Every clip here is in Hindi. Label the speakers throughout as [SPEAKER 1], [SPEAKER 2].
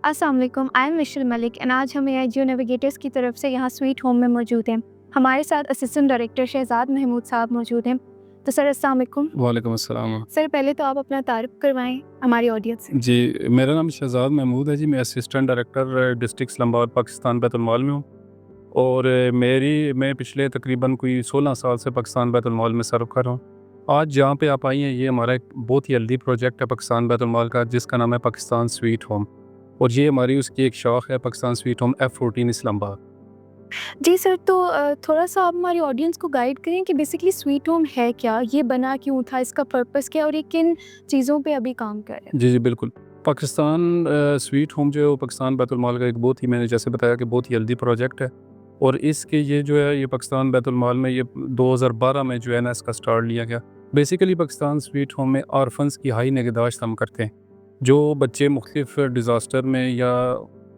[SPEAKER 1] अस्सलाम वालेकुम, I am Michelle Malik and आज हम एआईजीओ नेविगेटर्स की तरफ से यहाँ स्वीट होम में मौजूद हैं। हमारे साथ असिस्टेंट डायरेक्टर शहजाद महमूद साहब मौजूद हैं। तो सर अस्सलाम वालेकुम।
[SPEAKER 2] वालेकुम अस्सलाम।
[SPEAKER 1] सर पहले तो आप अपना तारुफ करवाएं हमारी ऑडियंस से।
[SPEAKER 2] जी, मेरा नाम शहजाद महमूद है जी, मैं assistant director district Islamabad Pakistan Baitul Mal में हूँ। और मैं पिछले तकरीबन कोई 16 साल से पाकिस्तान बैतुल माल में सर्व कर रहा हूँ। आज जहाँ पे आप आई हैं, ये हमारा एक बहुत ही हेल्दी प्रोजेक्ट है पाकिस्तान बैतुल माल का, जिसका नाम है पाकिस्तान स्वीट होम। और ये हमारी उसकी एक शाख है, Pakistan sweet home F14 Islamabad.
[SPEAKER 1] जी सर, तो थोड़ा सा आप हमारी ऑडियंस को गाइड करें कि बेसिकली स्वीट होम है क्या, ये बना क्यों था, इसका पर्पस क्या है और ये किन चीज़ों पे अभी काम कर रहे हैं।
[SPEAKER 2] जी, जी, बिल्कुल। पाकिस्तान स्वीट होम जो है वो पाकिस्तान बैतुल माल का एक बहुत ही, मैंने जैसे बताया कि बहुत ही हेल्दी प्रोजेक्ट है। और इसके ये जो है ये पाकिस्तान बैतुल माल में ये 2012 में जो है ना इसका स्टार्ट लिया गया। बेसिकली पाकिस्तान स्वीट होम में ऑर्फन्स की हाई निगहदाश्त हम करते हैं। जो बच्चे मुख्तलिफ डिज़ास्टर में या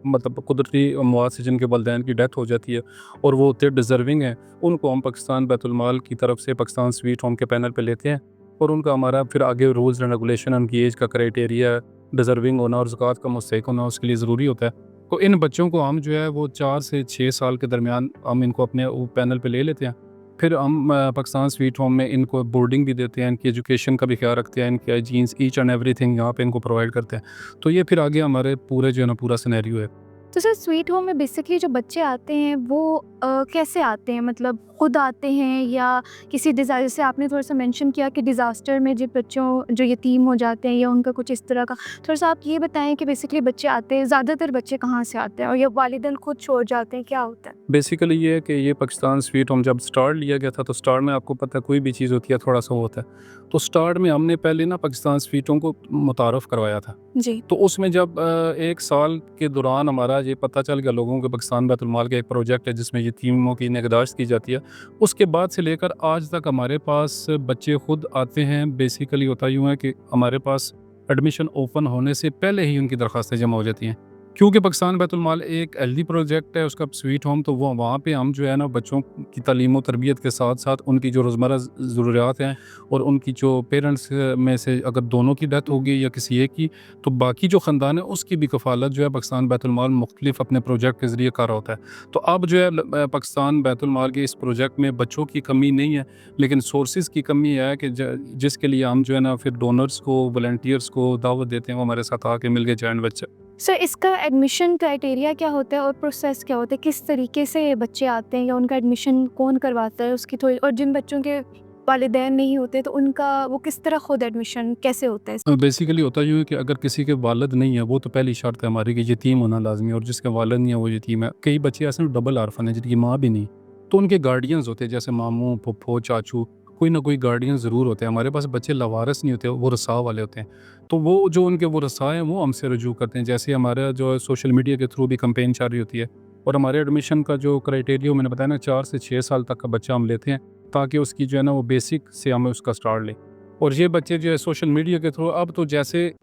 [SPEAKER 2] मतलब कुदरती अमवात से जिनके वालिदैन की डेथ हो जाती है और वो उतने डिज़र्विंग हैं, उनको हम पाकिस्तान बैतुल माल की तरफ से पाकिस्तान स्वीट होम के पैनल पे लेते हैं। और उनका हमारा फिर आगे रूल्स एंड रेगुलेशन, उनकी एज का क्राइटेरिया, डिज़र्विंग होना और ज़कात का मुस्तहिक होना उसके लिए ज़रूरी होता है। तो इन बच्चों को हम जो है वो 4 से 6 साल के दरमियान हम इनको अपने वो पैनल पे ले लेते हैं। फिर हम पाकिस्तान स्वीट होम में इनको बोर्डिंग भी देते हैं, इनकी एजुकेशन का भी ख्याल रखते हैं, इनकी जीन्स ईच एंड एवरीथिंग यहाँ पे इनको प्रोवाइड करते हैं। तो ये फिर आगे हमारे पूरे जो है ना पूरा सिनेरियो है।
[SPEAKER 1] तो सर स्वीट होम में बेसिकली जो बच्चे आते हैं वो कैसे आते हैं, मतलब खुद आते हैं या किसी डिज़ास्टर, जैसे आपने थोड़ा सा मेंशन किया कि डिज़ास्टर में जिन बच्चों जो यतीम हो जाते हैं या उनका कुछ इस तरह का, थोड़ा सा आप ये बताएं कि बेसिकली बच्चे आते हैं, ज़्यादातर बच्चे कहाँ से आते हैं और या वालिदैन खुद छोड़ जाते हैं, क्या होता है।
[SPEAKER 2] बेसिकली ये है कि ये पाकिस्तान स्वीट होम जब स्टार्ट लिया गया था, तो स्टार्ट में आपको पता है कोई भी चीज़ होती है थोड़ा सा होता है। तो स्टार्ट में हमने पहले ना पाकिस्तान स्वीट होम को मुतारफ़ करवाया था।
[SPEAKER 1] जी।
[SPEAKER 2] तो उसमें जब 1 साल के दौरान हमारा ये पता चल गया लोगों को, पाकिस्तान बैतुल माल का एक प्रोजेक्ट है जिसमें यतीमों की निगहदाश्त की जाती है। उसके बाद से लेकर आज तक हमारे पास बच्चे खुद आते हैं। बेसिकली होता यूँ है कि हमारे पास एडमिशन ओपन होने से पहले ही उनकी दरख्वास्तें जमा हो जाती हैं। क्योंकि पाकिस्तान बैतुल माल एक हेल्दी प्रोजेक्ट है उसका स्वीट होम, तो वो वहाँ पे हम जो है ना बच्चों की तालीम और तरबियत के साथ-साथ उनकी जो रोज़मर्रा ज़रूरियात हैं और उनकी जो पेरेंट्स में से अगर दोनों की डेथ होगी या किसी एक की, तो बाकी जो ख़ानदान है उसकी भी कफ़ालत जो है पाकिस्तान बैतुल माल मुख्तलिफ अपने प्रोजेक्ट के ज़रिए कर रहा होता है। तो अब जो है पाकिस्तान बैतुल माल के इस प्रोजेक्ट में बच्चों की कमी नहीं है, लेकिन सोर्सेज़ की कमी है कि जिसके लिए हम जो है ना फिर डोनर्स को, वॉलंटियर्स को दावत देते हैं, वो हमारे साथ आके मिल के जॉइन बच्चे।
[SPEAKER 1] सर इसका एडमिशन क्राइटेरिया क्या होता है और प्रोसेस क्या होता है, किस तरीके से बच्चे आते हैं या उनका एडमिशन कौन करवाता है उसकी थोड़ी, और जिन बच्चों के वालिदैन नहीं होते तो उनका वो किस तरह खुद एडमिशन कैसे होता है।
[SPEAKER 2] बेसिकली होता यूँ है कि अगर किसी के वालिद नहीं है, वो तो पहली शर्त है हमारी कि यतीम होना लाज़मी है, और जिसके वालिद नहीं है वो यतीम है। कई बच्चे ऐसे ना डबल ऑर्फन है जिनकी माँ भी नहीं, तो उनके गार्डियंस होते हैं, जैसे मामू, फुफ्फो, चाचू, कोई ना कोई गार्डियन ज़रूर होते हैं। हमारे पास बच्चे लवारिस नहीं होते, वो रसा वाले होते हैं। तो वो जो उनके वो रसा हैं वो हमसे रुजू करते हैं। जैसे हमारा जो है सोशल मीडिया के थ्रू भी कैंपेन चल रही होती है, और हमारे एडमिशन का जो क्राइटेरिया मैंने बताया ना 4 से 6 साल तक का बच्चा हम लेते हैं, ताकि उसकी जो है ना वो बेसिक से हमें उसका स्टार्ट लें। और ये बच्चे जो है सोशल मीडिया के थ्रू, अब तो जैसे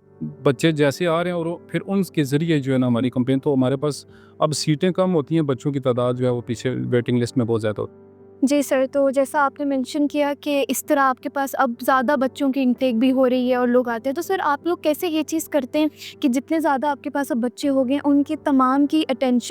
[SPEAKER 2] बच्चे जैसे आ रहे हैं और फिर उनके ज़रिए जो है ना हमारी कंपेन, तो हमारे पास अब सीटें कम होती हैं, बच्चों की तादाद जो है वो पीछे वेटिंग लिस्ट में बहुत ज़्यादा होती है।
[SPEAKER 1] जी सर, तो जैसा आपने मेंशन किया कि इस तरह आपके पास अब ज़्यादा बच्चों की इंटेक भी हो रही है और लोग आते हैं, तो सर आप लोग कैसे ये चीज़ करते हैं कि जितने ज़्यादा आपके पास अब बच्चे हो गए उनकी तमाम की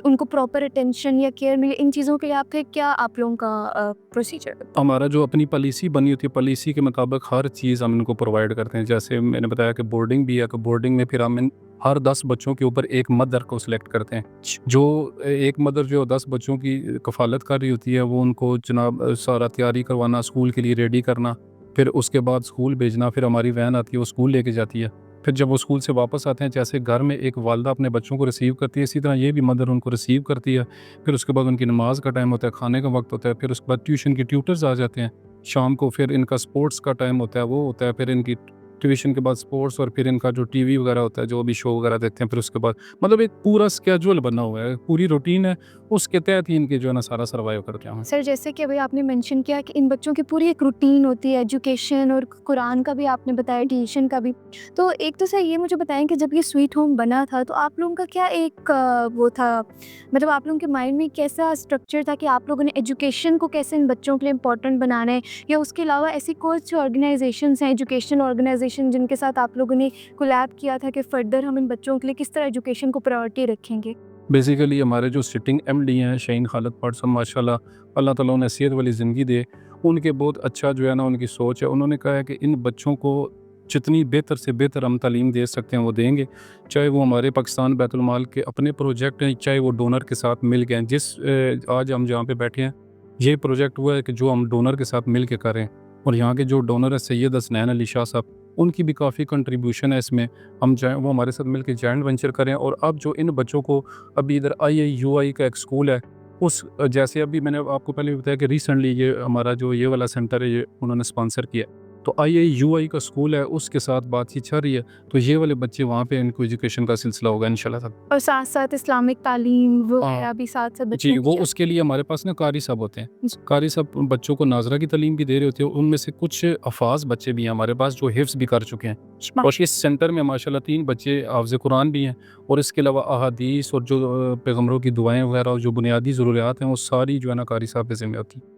[SPEAKER 1] उनको प्रॉपर अटेंशन या केयर मिले, इन चीज़ों के लिए आपके क्या आप लोगों का प्रोसीजर।
[SPEAKER 2] हमारा जो अपनी पॉलिसी बनी होती है, पॉलिसी के मुताबिक हर चीज़ हम इनको प्रोवाइड करते हैं। जैसे मैंने बताया कि बोर्डिंग भी है, कि बोर्डिंग में फिर हम हर 10 बच्चों के ऊपर एक मदर को सिलेक्ट करते हैं। जो एक मदर जो 10 बच्चों की कफ़ालत कर रही होती है, वो उनको जनाब सारा तैयारी करवाना, स्कूल के लिए रेडी करना, फिर उसके बाद स्कूल भेजना, फिर हमारी वैन आती है वो स्कूल लेके जाती है। फिर जब वो स्कूल से वापस आते हैं, जैसे घर में एक वालदा अपने बच्चों को रिसीव करती है, इसी तरह ये भी मदर उनको रिसीव करती है। फिर उसके बाद उनकी नमाज़ का टाइम होता है, खाने का वक्त होता है, फिर उसके बाद ट्यूशन के ट्यूटर्स आ जाते हैं। शाम को फिर इनका स्पोर्ट्स का टाइम होता है, वो होता है, फिर इनकी ट्यूशन के बाद स्पोर्ट्स, और फिर इनका जो टीवी वगैरह होता है, जो भी शो वगैरह देखते हैं, फिर उसके बाद मतलब एक पूरा स्केड्यूल बना हुआ है, पूरी रूटीन है, उसके तहत ही इनके जो है ना सारा सर्वाइव करते हैं।
[SPEAKER 1] सर जैसे कि अभी आपने मेंशन किया कि इन बच्चों की पूरी एक रूटीन होती है, एजुकेशन और कुरान का भी आपने बताया, ट्यूशन का भी। तो एक तो सर ये मुझे बताएं कि जब ये स्वीट होम बना था तो आप लोगों का क्या एक वो था, मतलब आप लोगों के माइंड में कैसा स्ट्रक्चर था कि आप लोगों ने एजुकेशन को कैसे इन बच्चों के लिए इम्पोर्टेंट बनाना है, या उसके अलावा ऐसी कुछ ऑर्गेनाइजेशंस हैं, एजुकेशन ऑर्गेनाइजेशन ऑर्गेनाइजेशन जिनके साथ आप लोगों ने कोलैब किया था कि फ़र्दर हम इन बच्चों के लिए किस तरह एजुकेशन को प्रायोरिटी रखेंगे?
[SPEAKER 2] बेसिकली हमारे जो सिटिंग एमडी हैं शाहीन खालिद पाट साहब, माशाल्लाह अल्लाह ताला उन्हें सेहत वाली ज़िंदगी दे। उनके बहुत अच्छा जो है ना उनकी सोच है। उन्होंने कहा है कि इन बच्चों को जितनी बेहतर से बेहतर हम तालीम दे सकते हैं वो देंगे, चाहे वो हमारे पाकिस्तान बैतुल माल के अपने प्रोजेक्ट हैं, चाहे वो डोनर के साथ मिल के हैं। आज हम जहाँ पे बैठे हैं ये प्रोजेक्ट हुआ है कि जो हम डोनर के साथ मिल के करें, और यहाँ के जो डोनर है सैयद हसनैन अली शाह साहब, उनकी भी काफ़ी कंट्रीब्यूशन है इसमें। हम जाए वो हमारे साथ मिलकर जॉइंट वेंचर करें। और अब जो इन बच्चों को अभी इधर IIUI का एक स्कूल है, उस जैसे अभी मैंने आपको पहले भी बताया कि रिसेंटली ये हमारा जो ये वाला सेंटर है ये उन्होंने स्पॉन्सर किया है, तो IIUI का स्कूल है उसके साथ बातचीत चल रही है। तो ये वाले बच्चे वहाँ पे इनको एजुकेशन का सिलसिला होगा इंशाल्लाह ताला।
[SPEAKER 1] और साथ-साथ इस्लामिक तालीम
[SPEAKER 2] हाँ।
[SPEAKER 1] वगैरह भी साथ-साथ
[SPEAKER 2] जी,
[SPEAKER 1] बच्चों
[SPEAKER 2] वो
[SPEAKER 1] की
[SPEAKER 2] उसके लिए हमारे पास ना कारी साहब होते हैं।
[SPEAKER 1] जी।
[SPEAKER 2] कारी साहब बच्चों को नाज़रा की तालीम भी दे रहे होते हैं। उनमें से कुछ हफ़ाज़ बच्चे भी हैं हमारे पास जो हिफ्ज़ भी कर चुके हैं। और इस सेंटर में माशाल्लाह 3 बच्चे हाफ़िज़ कुरान भी हैं, और इसके अलावा अहादीस और जो पैगम्बरों की दुआएँ वगैरह और जो बुनियादी ज़रूरियात हैं वो सारी जो है ना कारी साहब के ज़िम्मे होती हैं।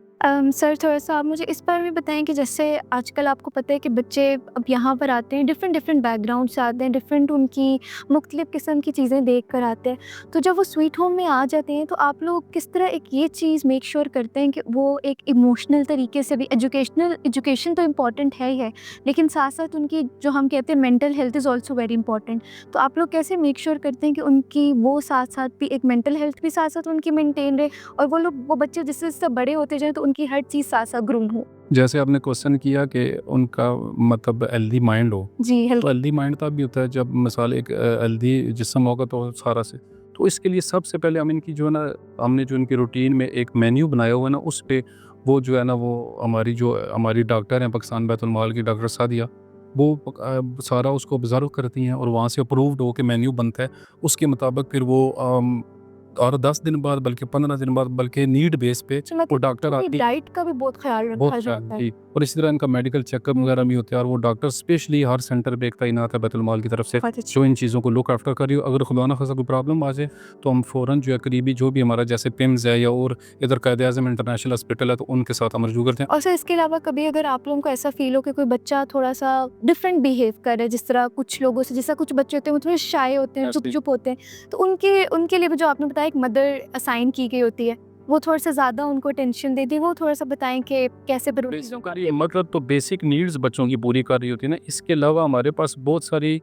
[SPEAKER 1] सर थोड़ा-सा आप मुझे इस बारे में बताएँ कि जैसे आजकल आपको पता है कि बच्चे अब यहाँ पर आते हैं, डिफ़रेंट बैकग्राउंड से आते हैं, डिफ़रेंट उनकी मुख्तलिफ़ किस्म की चीज़ें देख कर आते हैं। तो जब वो स्वीट होम में आ जाते हैं तो आप लोग किस तरह एक ये चीज़ मेक श्योर करते हैं कि वो एक इमोशनल तरीके से भी एजुकेशन तो इम्पॉर्टेंट है ही है, लेकिन साथ-साथ उनकी जो हम कहते हैं mental health is also very important. तो आप लोग कैसे मेक श्योर करते हैं कि उनकी वो साथ-साथ भी एक मेंटल हेल्थ भी साथ-साथ उनकी मेंटेन रहे, और वो बच्चे जैसे-जैसे बड़े होते जाएँ तो उनकी हर चीज़ साथ-साथ ग्रूम हो?
[SPEAKER 2] जैसे आपने क्वेश्चन किया कि उनका मतलब हेल्दी माइंड हो,
[SPEAKER 1] जी,
[SPEAKER 2] तो हेल्दी माइंड तब भी होता है जब मिसाल एक हेल्दी जिस्म होगा तो सारा से। तो इसके लिए सबसे पहले हम इनकी जो है ना हमने जो इनकी रूटीन में एक मेन्यू बनाया हुआ है ना, उस पे वो जो है ना वो हमारी डॉक्टर हैं पाकिस्तान बैतुल माल की डॉक्टर सादिया, वो सारा उसको ऑब्ज़र्व करती हैं और वहाँ से अप्रूव्ड हो के मेन्यू बनता है। उसके मुताबिक फिर वो और 10 दिन बाद बल्कि 15 दिन बाद बल्कि नीड बेस पे
[SPEAKER 1] अच्छा,
[SPEAKER 2] वो
[SPEAKER 1] मतलब
[SPEAKER 2] डॉक्टर
[SPEAKER 1] उनकी
[SPEAKER 2] आती
[SPEAKER 1] डाइट का भी बहुत ख़्याल
[SPEAKER 2] बहुत
[SPEAKER 1] रखा
[SPEAKER 2] ख्याल
[SPEAKER 1] जाता है।
[SPEAKER 2] जी। और इसी तरह इनका मेडिकल चेकअप वगैरह भी होते हैं, और वो डॉक्टर स्पेशली हर सेंटर पे एक तैनात है बैतुल माल की तरफ से
[SPEAKER 1] बहुत अच्छी
[SPEAKER 2] जो इन चीज़ों को लुक आफ्टर कर रही हो। अगर खुदा ना खास्ता कोई प्रॉब्लम आ जाए तो हम फ़ौरन जो है करीबी जो भी हमारा जैसे पिम्स है या और इधर कायद-ए-आज़म इंटरनेशनल हॉस्पिटल है तो उनके साथ हम रजू करते हैं।
[SPEAKER 1] और सर इसके अलावा कभी अगर आप लोगों को ऐसा फ़ील हो कि कोई बच्चा थोड़ा-सा डिफरेंट बिहेव कर रहा है, जिस तरह कुछ लोगों से जैसा कुछ बच्चे होते हैं वो थोड़े शाय होते हैं,
[SPEAKER 2] ऐसे
[SPEAKER 1] चुप-चुप होते हैं, तो उनके लिए भी जो आपने बताया एक मदर असाइन की गई होती है, वो थोड़ा-सा ज़्यादा उनको अटेंशन देती है, वो थोड़ा-सा बताएँ कि कैसे फिर उन चीज़ों को
[SPEAKER 2] बेसिकली मतलब तो बेसिक नीड्स बच्चों की पूरी कर रही होती है ना। इसके अलावा हमारे पास बहुत सारी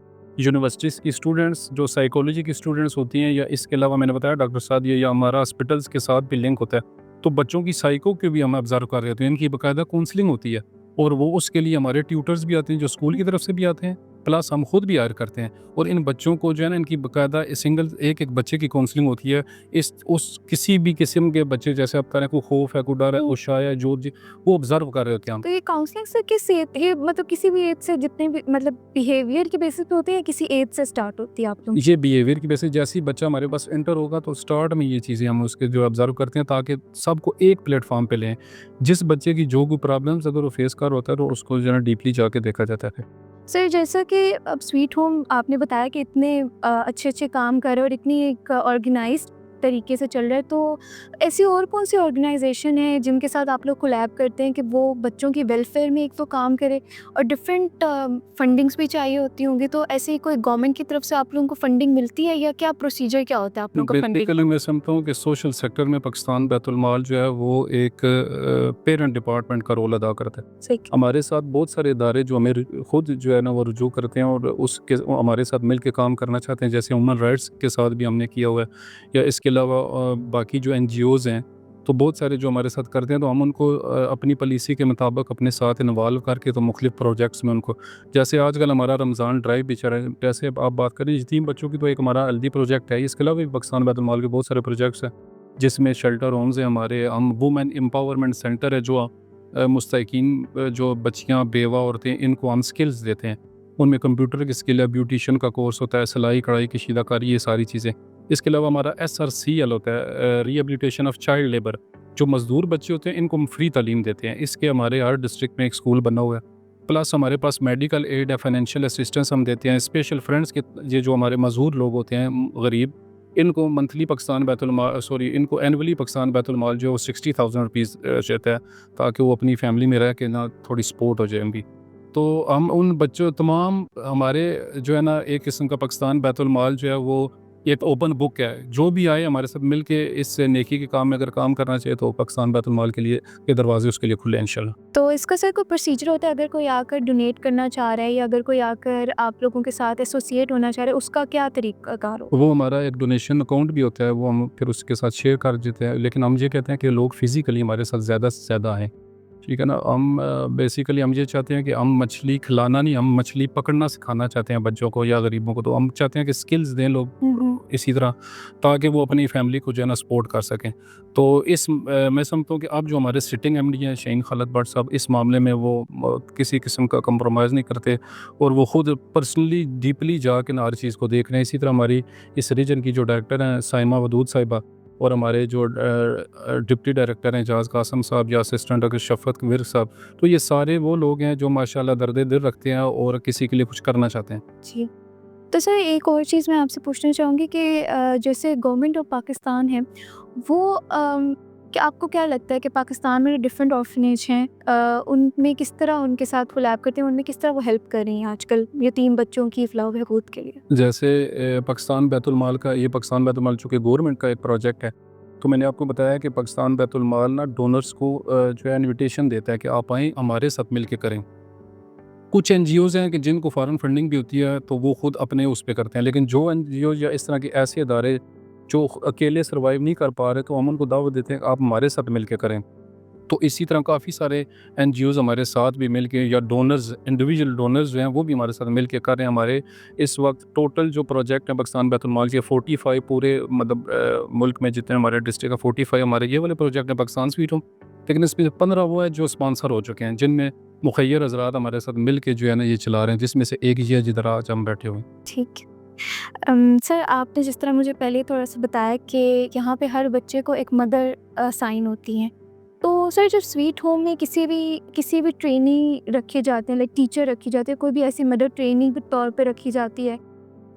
[SPEAKER 2] यूनिवर्सिटीज़ की स्टूडेंट्स जो साइकोलॉजी की स्टूडेंट्स होती हैं, या इसके अलावा मैंने बताया डॉक्टर सादिया या हमारा हॉस्पिटल्स के साथ भी लिंक होता है, तो बच्चों की साइको के भी हम ऑब्ज़र्व कर रहे होते हैं। इनकी बाकायदा काउंसलिंग होती है, और वो उसके लिए हमारे ट्यूटर्स भी आते हैं जो स्कूल की तरफ से भी आते हैं, प्लस हम खुद भी हायर करते हैं। और इन बच्चों को जो है ना इनकी बाकायदा सिंगल एक बच्चे की काउंसलिंग होती है। इस उस किसी भी किस्म के बच्चे जैसे आप कह रहे हैं कोई खौफ है, कोई डर है, कोई शाय है, जो वो ऑब्ज़र्व कर रहे होते हैं हम।
[SPEAKER 1] तो ये काउंसलिंग से किस एज ये मतलब किसी भी एज से जितने भी मतलब बिहेवियर के बेसिस पे होती है या किसी एज से स्टार्ट होती है आप लोग?
[SPEAKER 2] ये बिहेवियर की बेसिस जैसे ही बच्चा हमारे पास एंटर होगा तो स्टार्ट में ये चीज़ें हम उसके जो ऑब्ज़र्व करते हैं ताकि सबको एक प्लेटफॉर्म पे लें। जिस बच्चे की जो कोई प्रॉब्लम्स अगर वो फेस कर रहा होता है तो उसको जो है ना डीपली जाके देखा जाता है।
[SPEAKER 1] सर जैसा कि अब स्वीट होम आपने बताया कि इतने अच्छे काम कर रहे हैं और इतनी एक ऑर्गेनाइज्ड तरीके से चल रहा है, तो ऐसी और कौन सी ऑर्गेनाइजेशन है जिनके साथ आप लोग कोलैब करते हैं कि वो बच्चों की वेलफेयर में एक तो काम करे और डिफरेंट फंडिंग्स भी चाहिए होती होंगी, तो ऐसे ही कोई गवर्नमेंट की तरफ से आप लोगों को फंडिंग मिलती है या क्या प्रोसीजर क्या होता है आप लोगों का फंडिंग?
[SPEAKER 2] बेसिकली मैं समझता हूँ कि सोशल सेक्टर में पाकिस्तान बैतुल माल जो है वो एक पेरेंट डिपार्टमेंट का रोल अदा करता है।
[SPEAKER 1] सही।
[SPEAKER 2] हमारे साथ बहुत सारे इदारे जो हमें खुद जो है ना वो रुजू करते हैं और वो हमारे साथ मिल के काम करना चाहते हैं, जैसे ह्यूमन राइट्स के साथ भी हमने किया हुआ है, या इसके अलावा बाकी जो NGOs हैं तो बहुत सारे जो हमारे साथ करते हैं, तो हम उनको अपनी पॉलिसी के मुताबिक अपने साथ इन्वॉल्व करके तो मुख्तलिफ प्रोजेक्ट्स में उनको, जैसे आजकल हमारा रमज़ान ड्राइव भी चल रहा है, जैसे आप बात करें यतीम बच्चों की तो एक हमारा हेल्दी प्रोजेक्ट है। इसके अलावा भी पाकिस्तान बैतुल माल के बहुत सारे प्रोजेक्ट्स हैं जिसमें शेल्टर होम्स हैं हमारे, हम वुमेन एम्पावरमेंट सेंटर है जो मुस्तकीन जो बच्चियाँ बेवा औरतें इनको हम स्किल्स देते हैं। उनमें कंप्यूटर की स्किल है, ब्यूटिशियन का कोर्स होता है, सिलाई कढ़ाई कशीदाकारी, ये सारी चीज़ें। इसके अलावा हमारा SRCL होता है, रिहेबिलिटेशन ऑफ चाइल्ड लेबर, जो मज़दूर बच्चे होते हैं इनको हम फ्री तालीम देते हैं। इसके हमारे हर डिस्ट्रिक्ट में एक स्कूल बना हुआ है। प्लस हमारे पास मेडिकल एड है, फाइनेंशियल असिस्टेंस हम देते हैं। स्पेशल फ्रेंड्स के ये जो हमारे मज़दूर लोग होते हैं गरीब, इनको मंथली पाकिस्तान बैतुल माल इनको एनुअली पाकिस्तान बैतुल माल जो 60,000 रुपीज़ देता है ताकि वो अपनी फैमिली में रह के ना थोड़ी सपोर्ट हो जाए उनकी। तो हम उन बच्चों तमाम हमारे जो है ना एक किस्म का पाकिस्तान बैतुल माल जो है वो एक ओपन बुक है, जो भी आए हमारे साथ मिल के इस नेकी के काम में अगर काम करना चाहिए तो पाकिस्तान बैतुल माल के लिए के दरवाजे उसके लिए खुले हैं इंशाल्लाह।
[SPEAKER 1] तो इसका सर कोई प्रोसीजर होता है, अगर कोई आकर डोनेट करना चाह रहा है या अगर कोई आकर आप लोगों के साथ एसोसिएट होना चाह रहा है, उसका क्या तरीकाकार हो?
[SPEAKER 2] वो हमारा एक डोनेशन अकाउंट भी होता है, वो हम फिर उसके साथ शेयर कर देते हैं, लेकिन हम ये कहते हैं कि लोग फिज़िकली हमारे साथ ज़्यादा से ज़्यादा आएँ, ठीक है ना? हम बेसिकली हम ये चाहते हैं कि हम मछली खिलाना नहीं, हम मछली पकड़ना सिखाना चाहते हैं बच्चों को या गरीबों को। तो हम चाहते हैं कि स्किल्स दें लोग इसी तरह, ताकि वो अपनी फैमिली को जो है ना सपोर्ट कर सकें। तो मैं समझता हूँ कि अब जो हमारे सिटिंग एमडी हैं शहीन खालिद भट्ट साहब, इस मामले में वो किसी किस्म का कंप्रोमाइज़ नहीं करते और वो खुद पर्सनली डीपली जाके ना हर चीज़ को देख रहे हैं। इसी तरह हमारी इस रीजन की जो डायरेक्टर हैं साइमा वदूद साहिबा, और हमारे जो डिप्टी डायरेक्टर हैं जाज़ कासम साहब या असिस्टेंट डॉक्टर शफ़क़त विर्क साहब, तो ये सारे वो लोग हैं जो माशाल्लाह दर्द दिल रखते हैं और किसी के लिए कुछ करना चाहते हैं।
[SPEAKER 1] जी। तो सर एक और चीज़ मैं आपसे पूछना चाहूँगी कि जैसे गवर्नमेंट ऑफ पाकिस्तान है, वो क्या आपको क्या लगता है कि पाकिस्तान में जो डिफरेंट ऑर्फनेज हैं, उनमें किस तरह उनके साथ कोलैब करते हैं, उनमें किस तरह वो हेल्प कर रही हैं आजकल यतीम बच्चों की फ़लाह व बहबूद के लिए?
[SPEAKER 2] जैसे पाकिस्तान बैतुल माल का, ये पाकिस्तान बैतुल माल चूँकि गवर्नमेंट का एक प्रोजेक्ट है, तो मैंने आपको बताया कि पाकिस्तान बैतुल माल ना डोनर्स को जो है इन्विटेशन देता है कि आप आएँ हमारे साथ मिल के करें। कुछ एनजीओज़ हैं कि जिनको फॉरेन फंडिंग भी होती है तो वो खुद अपने उस पे करते हैं, लेकिन जो एनजीओज़ या इस तरह के ऐसे इदारे जो अकेले सर्वाइव नहीं कर पा रहे, तो हम उनको दावत देते हैं कि आप हमारे साथ मिल के करें। तो इसी तरह काफ़ी सारे एनजीओज़ हमारे साथ भी मिल के, या डोनर्स, इंडिविजुअल डोनर्स जो हैं वो भी हमारे साथ मिल के कर रहे हैं। हमारे इस वक्त टोटल जो प्रोजेक्ट है पाकिस्तान बैतुल माल के 45 पूरे मतलब मुल्क में जितने हमारे डिस्ट्रिक्ट है 45 हमारे ये वाले प्रोजेक्ट हैं पाकिस्तान स्वीट होम, लेकिन इसमें 15 वो है जो स्पॉन्सर हो चुके हैं, जिनमें मुखय्यर हज़रात हमारे साथ मिल के जो है ना ये चला रहे हैं, जिसमें से एक ये है जिधर आज हम बैठे हुए हैं।
[SPEAKER 1] ठीक है। सर आपने जिस तरह मुझे पहले थोड़ा-सा बताया कि यहाँ पे हर बच्चे को एक मदर साइन होती हैं। तो सर जब स्वीट होम में किसी भी ट्रेनी रखे जाते हैं, लाइक टीचर रखी जाती है, कोई भी ऐसी मदर ट्रेनी के तौर पे रखी जाती है,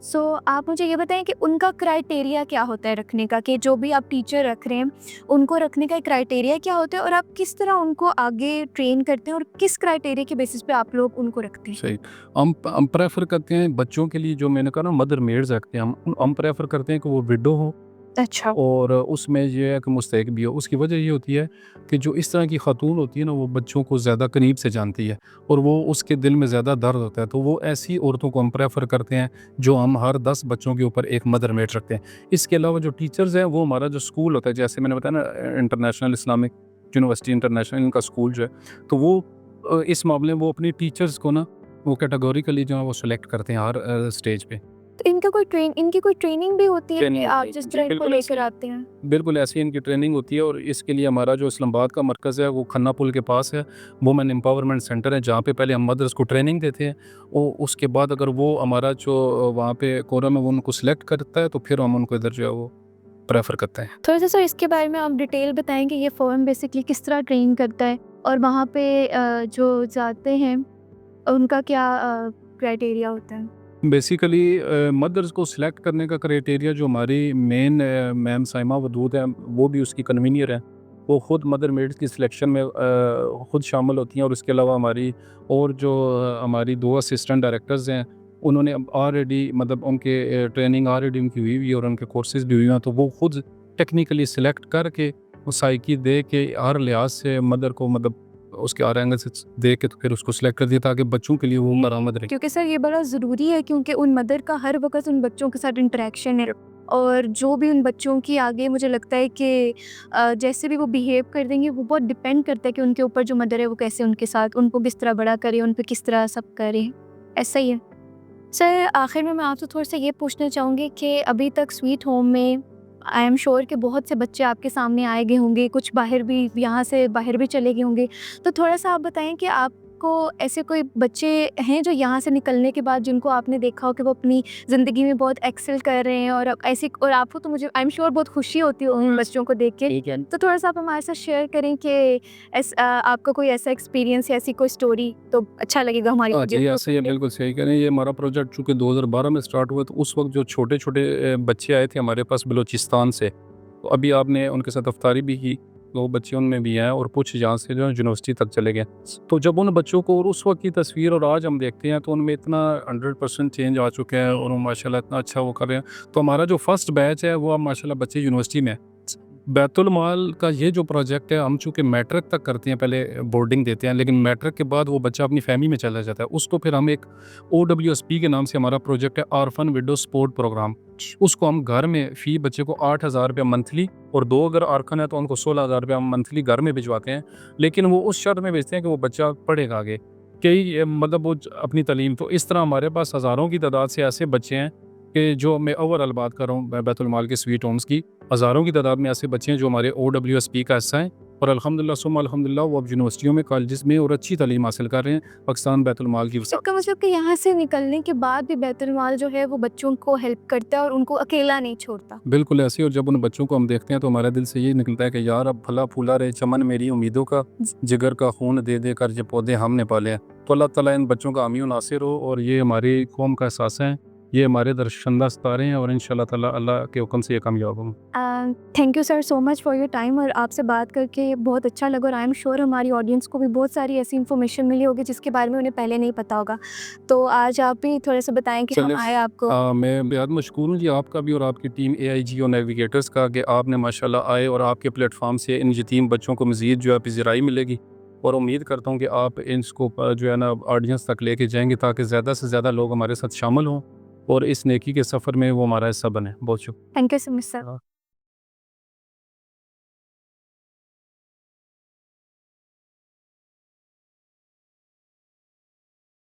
[SPEAKER 1] सो आप मुझे ये बताएं कि उनका क्राइटेरिया क्या होता है रखने का, कि जो भी आप टीचर रख रहे हैं उनको रखने का क्राइटेरिया क्या होता है और आप किस तरह उनको आगे ट्रेन करते हैं और किस क्राइटेरिया के बेसिस पे आप लोग उनको रखते हैं?
[SPEAKER 2] सही। हम प्रेफ़र करते हैं बच्चों के लिए, जो मैंने कहा ना मदर मेड्स रखते हैं हम प्रेफ़र करते हैं कि वो विडो हो
[SPEAKER 1] अच्छा।
[SPEAKER 2] और उसमें ये है कि मुस्तैक भी हो। उसकी वजह ये होती है कि जो इस तरह की खातून होती है ना, वो बच्चों को ज़्यादा करीब से जानती है और वो उसके दिल में ज़्यादा दर्द होता है, तो वो ऐसी औरतों को हम प्रेफ़र करते हैं जो हम हर 10 बच्चों के ऊपर एक मदर मेड रखते हैं। इसके अलावा जो टीचर्स हैं, वो हमारा जो स्कूल होता है, जैसे मैंने बताया ना इंटरनेशनल इस्लामिक यूनिवर्सिटी इंटरनेशनल इनका स्कूल जो है, तो वो इस मामले में वो अपनी टीचर्स को ना वो कैटेगोरिकली जो है वो सेलेक्ट करते हैं हर स्टेज पे।
[SPEAKER 1] तो इनकी कोई ट्रेनिंग भी होती है कि
[SPEAKER 2] ट्रेनिंग
[SPEAKER 1] आप
[SPEAKER 2] होती है।
[SPEAKER 1] जिस
[SPEAKER 2] जी,
[SPEAKER 1] तरह इनको
[SPEAKER 2] बिल्कुल ऐसी
[SPEAKER 1] लेकर आते हैं?
[SPEAKER 2] बिल्कुल ऐसी इनकी ट्रेनिंग होती है और इसके लिए हमारा जो इस्लामाबाद का मरकज़ है वो खन्ना पुल के पास है, वुमेन एम्पावरमेंट सेंटर है, जहाँ पे पहले हम मदर्स को ट्रेनिंग देते हैं। उसके बाद अगर वो हमारा जो वहाँ पे कोरम है वो उनको सिलेक्ट करता है, तो फिर हम उनको इधर जो है वो प्रेफ़र करते हैं।
[SPEAKER 1] थोड़ा-सा सर इसके बारे में आप डिटेल बताएँ कि ये फ़र्म बेसिकली किस तरह ट्रेन करता है और वहाँ पे जो जाते हैं उनका क्या क्राइटेरिया होता है?
[SPEAKER 2] बेसिकली मदर्स को सिलेक्ट करने का क्राइटेरिया जो हमारी मेन मैम साइमा वदूद हैं, वो भी उसकी कन्वीनियर हैं। वो ख़ुद मदर मेड्स की सिलेक्शन में ख़ुद शामिल होती हैं और इसके अलावा हमारी और जो हमारी 2 असिस्टेंट डायरेक्टर्स हैं, उन्होंने अब ऑलरेडी मतलब उनके ट्रेनिंग ऑलरेडी उनकी हुई हुई है और उनके कोर्सेज़ भी हुए हैं, तो वो ख़ुद टेक्निकली सिलेक्ट करके वो साइकी दे के हर लिहाज से मदर को मतलब उसके हर एंगल से देख के तो फिर उसको सिलेक्ट कर दिया ताकि बच्चों के लिए वो बरामद रहे।
[SPEAKER 1] क्योंकि सर ये बड़ा ज़रूरी है, क्योंकि उन मदर का हर वक़्त उन बच्चों के साथ इंटरेक्शन है और जो भी उन बच्चों की आगे मुझे लगता है कि जैसे भी वो बिहेव कर देंगे वो बहुत डिपेंड करता है कि उनके ऊपर जो मदर है वो कैसे उनके साथ उनको किस तरह बड़ा करे, उन पे किस तरह सब करे। ऐसा ही है। सर आखिर में मैं आपसे थोड़ा-सा ये पूछना चाहूँगी कि अभी तक स्वीट होम में आई एम श्योर कि बहुत से बच्चे आपके सामने आए गए होंगे, कुछ बाहर भी, यहाँ से बाहर भी चले गए होंगे। तो थोड़ा-सा आप बताएँ कि आपको ऐसे कोई बच्चे हैं जो यहाँ से निकलने के बाद जिनको आपने देखा हो कि वो अपनी ज़िंदगी में बहुत एक्सेल कर रहे हैं और ऐसी, और आपको तो मुझे आई एम श्योर बहुत खुशी होती है उन बच्चों को देख के।
[SPEAKER 2] ठीक है।
[SPEAKER 1] तो थोड़ा-सा आप हमारे साथ शेयर करें कि आपका कोई ऐसा एक्सपीरियंस या ऐसी कोई स्टोरी, तो अच्छा लगेगा हमारी
[SPEAKER 2] हाँ जी,
[SPEAKER 1] ऑडियंस को
[SPEAKER 2] ऐसे ही
[SPEAKER 1] सुन
[SPEAKER 2] है,
[SPEAKER 1] के।
[SPEAKER 2] बिल्कुल सही कह रहे हैं। ये हमारा प्रोजेक्ट चूँकि 2012 में स्टार्ट हुआ, तो उस वक्त जो छोटे-छोटे बच्चे आए थे हमारे पास बलूचिस्तान से, तो अभी आपने उनके साथ अफ्तारी भी की। वो बच्चे उनमें भी हैं और कुछ यहाँ से जो है यूनिवर्सिटी तक चले गए। तो जब उन बच्चों को और उस वक्त की तस्वीर और आज हम देखते हैं तो उनमें इतना 100% चेंज आ चुका है और वो माशाल्लाह इतना अच्छा वो कर रहे हैं। तो हमारा जो फर्स्ट बैच है वो अब माशाल्लाह बच्चे यूनिवर्सिटी में हैं। बैतुल माल का ये जो प्रोजेक्ट है हम चूँकि मैट्रिक तक करते हैं, पहले बोर्डिंग देते हैं, लेकिन मैट्रिक के बाद वो बच्चा अपनी फैमिली में चला जाता है। उसको फिर हम एक OWSP के नाम से हमारा प्रोजेक्ट है, ऑर्फन विडो सपोर्ट प्रोग्राम। उसको हम घर में फ़ी बच्चे को 8,000 रुपया मंथली और 2 अगर आर्कन है तो उनको 16,000 रुपया हम मंथली घर में भिजवाते हैं। लेकिन वो उस शर्त में भेजते हैं कि वो बच्चा पढ़ेगा आगे, कई मतलब वो अपनी तालीम। तो इस तरह हमारे पास हज़ारों की तादाद से ऐसे बच्चे हैं कि जो मैं ओवरऑल बात कर रहा हूँ बैतुल माल के स्वीट होम्स की, हज़ारों की तादाद में ऐसे बच्चे हैं जो हमारे OWSP का हिस्सा हैं और अल्हम्दुलिल्लाह सुम्मा अल्हम्दुलिल्लाह वो अब यूनिवर्सिटियों में, कॉलेजेस में और अच्छी तालीम हासिल कर रहे हैं पाकिस्तान बैतुल माल की वसा।
[SPEAKER 1] इसका मतलब कि यहाँ से निकलने के बाद भी बैतुल माल जो है वो बच्चों को हेल्प करता है और उनको अकेला नहीं छोड़ता।
[SPEAKER 2] बिल्कुल ऐसे ही। और जब उन बच्चों को हम देखते हैं तो हमारे दिल से यही निकलता है कि यार अब फला फूला रहे चमन मेरी उम्मीदों का, जिगर का खून दे दे कर ये पौधे हमने पाले हैं। तो अल्लाह ताला इन बच्चों का हामी नासिर हो और ये हमारी कौम का एहसास है, ये हमारे दर्शंदा सितारे हैं और इंशाल्लाह ताला अल्लाह के हुक्म से ये कामयाब होंगे।
[SPEAKER 1] Thank you sir so much for your time और आपसे बात करके बहुत अच्छा लगा और आई एम श्योर हमारी ऑडियंस को भी बहुत सारी ऐसी इन्फॉर्मेशन मिली होगी जिसके बारे में उन्हें पहले नहीं पता होगा। तो आज आप भी थोड़ा सा बताएं कि हम
[SPEAKER 2] चलिए,
[SPEAKER 1] आए आपको।
[SPEAKER 2] मैं बेहद मशकूर हूँ जी आपका भी और आपकी टीम AIG और नेविगेटर्स का कि आपने माशाल्लाह आए और आपके प्लेटफॉर्म से इन यतीम बच्चों को मज़ीद जो है पज़ीराई मिलेगी और उम्मीद करता हूँ कि आप इसको जो है ना ऑडियंस तक लेके जाएंगे ताकि ज़्यादा से ज़्यादा लोग हमारे साथ शामिल हों और इस नेकी के सफ़र में वो हमारा हिस्सा बने। बहुत शुक्रिया।
[SPEAKER 1] Thank you so much sir.